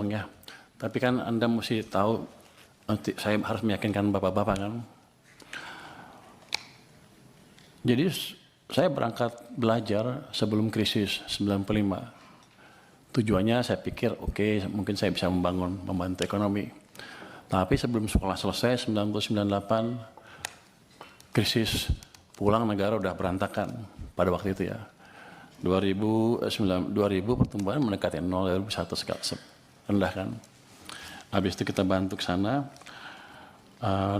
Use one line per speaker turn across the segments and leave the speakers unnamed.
sombong ya. Tapi kan Anda mesti tahu, nanti saya harus meyakinkan bapak-bapak kan. Jadi saya berangkat belajar sebelum krisis 95. Tujuannya saya pikir oke, mungkin saya bisa membantu ekonomi. Tapi sebelum sekolah selesai 1998 krisis, pulang negara udah berantakan pada waktu itu ya. 2000 pertumbuhan mendekati 0, 2001 rendah kan. Habis itu kita bantu ke sana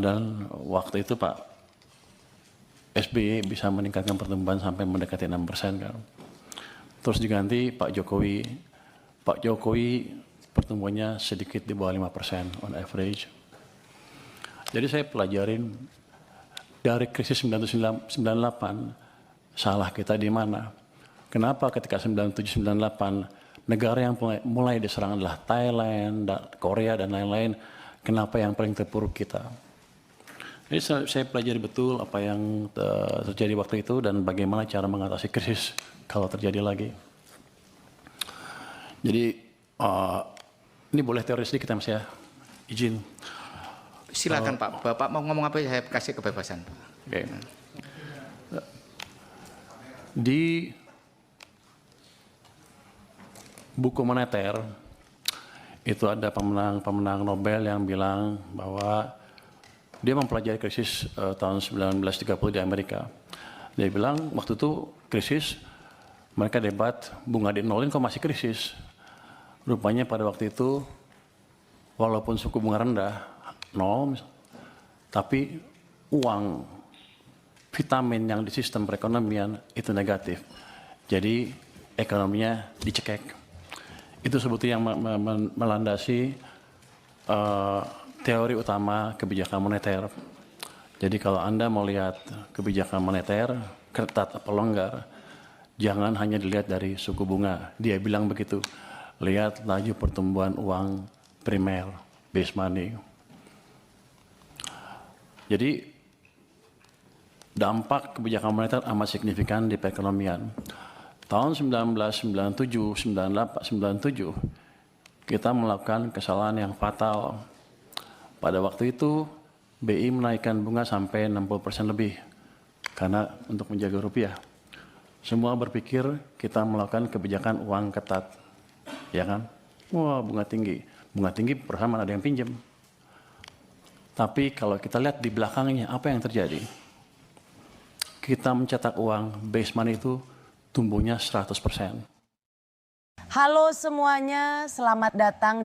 dan waktu itu Pak SBY bisa meningkatkan pertumbuhan sampai mendekati 6% kan. Terus diganti Pak Jokowi. Pak Jokowi pertumbuhannya sedikit di bawah 5% on average. Jadi saya pelajarin dari krisis 1998 salah kita di mana. Kenapa ketika 97-98 negara yang mulai diserang adalah Thailand, Korea dan lain-lain, kenapa yang paling terpuruk kita? Jadi saya pelajari betul apa yang terjadi waktu itu dan bagaimana cara mengatasi krisis kalau terjadi lagi. Jadi ini boleh teori sedikit Mas ya, izin.
Silakan Pak, Bapak mau ngomong apa saya kasih kebebasan.
Oke. Di buku moneter itu ada pemenang Nobel yang bilang bahwa dia mempelajari krisis tahun 1930 di Amerika. Dia bilang waktu itu krisis, mereka debat bunga di nolin kok masih krisis. Rupanya pada waktu itu walaupun suku bunga rendah 0, tapi uang vitamin yang di sistem perekonomian itu negatif. Jadi ekonominya dicekek. Itu sebetulnya yang melandasi teori utama kebijakan moneter. Jadi kalau Anda mau lihat kebijakan moneter, ketat atau longgar, jangan hanya dilihat dari suku bunga. Dia bilang begitu, lihat laju pertumbuhan uang primer, base money. Jadi dampak kebijakan moneter amat signifikan di perekonomian. Tahun 1997, 97, kita melakukan kesalahan yang fatal. Pada waktu itu, BI menaikkan bunga sampai 60% lebih karena untuk menjaga rupiah. Semua berpikir kita melakukan kebijakan uang ketat, ya kan? Wah, bunga tinggi perusahaan ada yang pinjam. Tapi kalau kita lihat di belakangnya apa yang terjadi? Kita mencetak uang, base money itu tumbuhnya 100%.
Halo semuanya, selamat datang